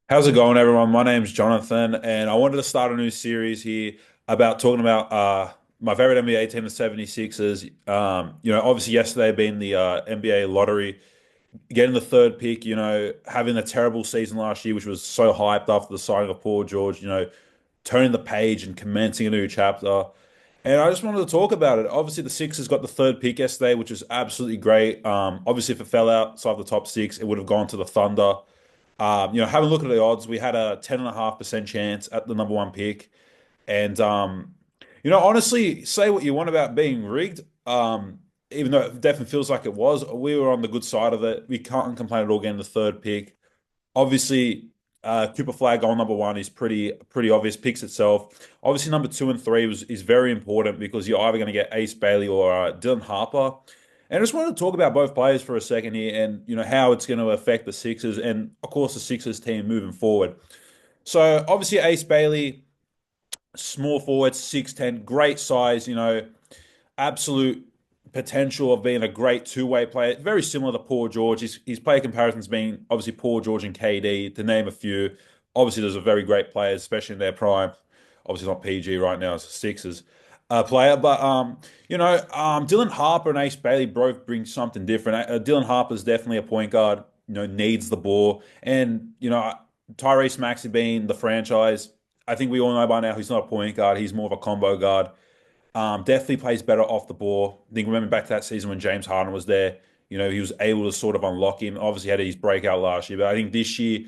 How's it going, everyone? My name's Jonathan, and I wanted to start a new series here about talking about my favorite NBA team, the 76ers. Obviously yesterday being the NBA lottery, getting the third pick, having a terrible season last year, which was so hyped after the signing of Paul George, turning the page and commencing a new chapter. And I just wanted to talk about it. Obviously, the Sixers got the third pick yesterday, which is absolutely great. Obviously, if it fell outside the top six, it would have gone to the Thunder. Having a look at the odds, we had a 10.5% chance at the number one pick. And honestly, say what you want about being rigged. Even though it definitely feels like it was, we were on the good side of it. We can't complain at all getting the third pick. Obviously, Cooper Flag goal number one is pretty obvious. Picks itself. Obviously, number two and three is very important because you're either going to get Ace Bailey or Dylan Harper. And I just wanted to talk about both players for a second here, and how it's going to affect the Sixers and of course the Sixers team moving forward. So obviously Ace Bailey, small forward, 6'10", great size. Absolute potential of being a great two-way player. Very similar to Paul George. His player comparisons being obviously Paul George and KD, to name a few. Obviously, those are very great players, especially in their prime. Obviously, not PG right now as a Sixers player, but Dylan Harper and Ace Bailey both bring something different. Dylan Harper's definitely a point guard. Needs the ball, and Tyrese Maxey being the franchise. I think we all know by now he's not a point guard. He's more of a combo guard. Definitely plays better off the ball. I think remember back to that season when James Harden was there. He was able to sort of unlock him. Obviously, had his breakout last year, but I think this year,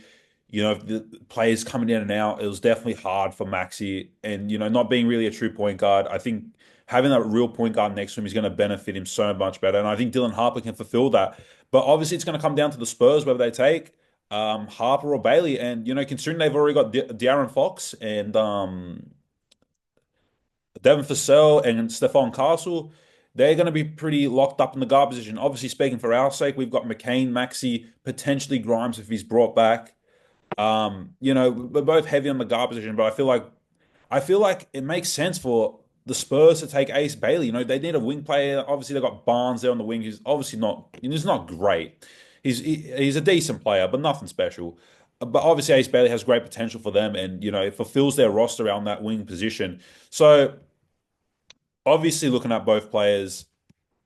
the players coming in and out, it was definitely hard for Maxi. And not being really a true point guard, I think having that real point guard next to him is going to benefit him so much better. And I think Dylan Harper can fulfill that. But obviously, it's going to come down to the Spurs whether they take Harper or Bailey. And considering they've already got De'Aaron Fox and Devin Vassell and Stephon Castle, they're going to be pretty locked up in the guard position. Obviously, speaking for our sake, we've got McCain, Maxi, potentially Grimes if he's brought back. We're both heavy on the guard position, but I feel like it makes sense for the Spurs to take Ace Bailey. They need a wing player. Obviously, they've got Barnes there on the wing, who's obviously he's not great. He's a decent player, but nothing special. But obviously, Ace Bailey has great potential for them, and it fulfills their roster around that wing position. So obviously, looking at both players,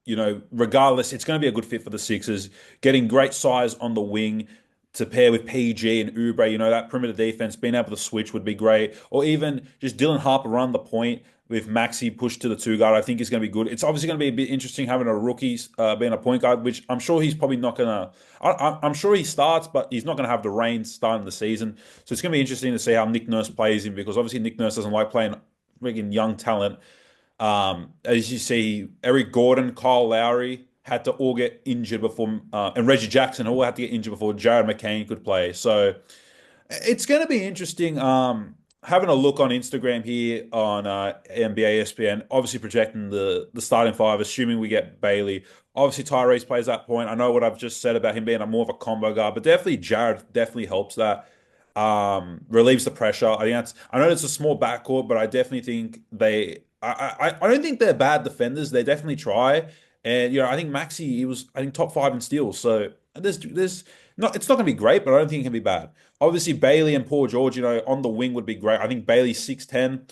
regardless, it's going to be a good fit for the Sixers. Getting great size on the wing to pair with PG and Oubre, that perimeter defense, being able to switch would be great. Or even just Dylan Harper run the point with Maxi pushed to the two guard, I think is going to be good. It's obviously going to be a bit interesting having a rookie being a point guard, which I'm sure he's probably not going to. I'm sure he starts, but he's not going to have the reins starting the season. So it's going to be interesting to see how Nick Nurse plays him because obviously Nick Nurse doesn't like playing friggin' young talent. As you see, Eric Gordon, Kyle Lowry had to all get injured before, and Reggie Jackson all had to get injured before Jared McCain could play. So it's going to be interesting. Having a look on Instagram here on NBA ESPN, obviously projecting the starting five, assuming we get Bailey. Obviously, Tyrese plays that point. I know what I've just said about him being a more of a combo guard, but definitely Jared definitely helps that. Relieves the pressure. I know it's a small backcourt, but I definitely think I don't think they're bad defenders. They definitely try. And I think Maxi, he was I think top five in steals. So there's not it's not gonna be great, but I don't think it can be bad. Obviously, Bailey and Paul George, on the wing would be great. I think Bailey's 6'10",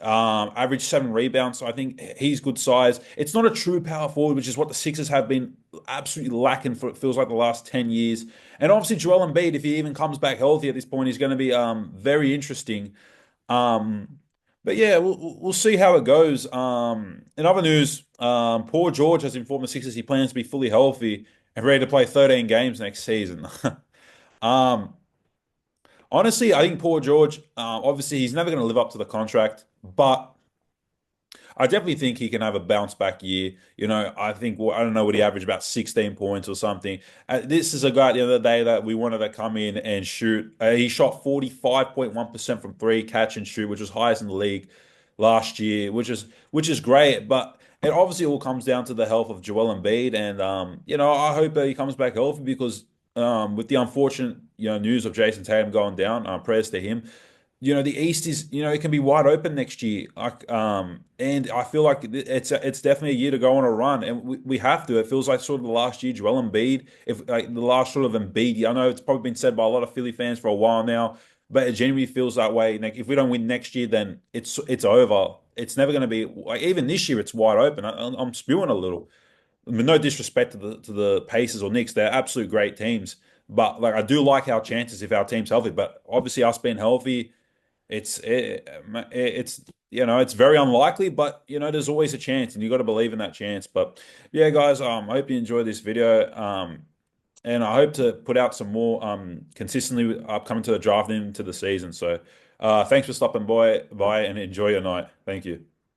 average 7 rebounds. So I think he's good size. It's not a true power forward, which is what the Sixers have been absolutely lacking for it feels like the last 10 years. And obviously Joel Embiid, if he even comes back healthy at this point, he's going to be very interesting. But yeah, we'll see how it goes. In other news, Paul George has informed the Sixers he plans to be fully healthy and ready to play 13 games next season. um, Honestly, I think Paul George, obviously, he's never going to live up to the contract, but I definitely think he can have a bounce back year. I think, well, I don't know what he averaged, about 16 points or something. This is a guy at the end of the day that we wanted to come in and shoot. He shot 45.1% from three, catch and shoot, which was highest in the league last year, which is great. But it obviously all comes down to the health of Joel Embiid, and I hope that he comes back healthy because with the unfortunate news of Jason Tatum going down, prayers to him. the East is, it can be wide open next year. And I feel like it's definitely a year to go on a run, and we have to. It feels like sort of the last year, Joel Embiid, if like the last sort of Embiid. I know it's probably been said by a lot of Philly fans for a while now, but it genuinely feels that way. Like if we don't win next year, then it's over. It's never going to be like even this year. It's wide open. I'm spewing a little. I mean, no disrespect to the Pacers or Knicks, they're absolute great teams. But like I do like our chances if our team's healthy. But obviously, us being healthy. It's it's very unlikely, but there's always a chance, and you got to believe in that chance. But yeah, guys, I hope you enjoyed this video, and I hope to put out some more consistently upcoming to the draft into the season. So, thanks for stopping by and enjoy your night. Thank you.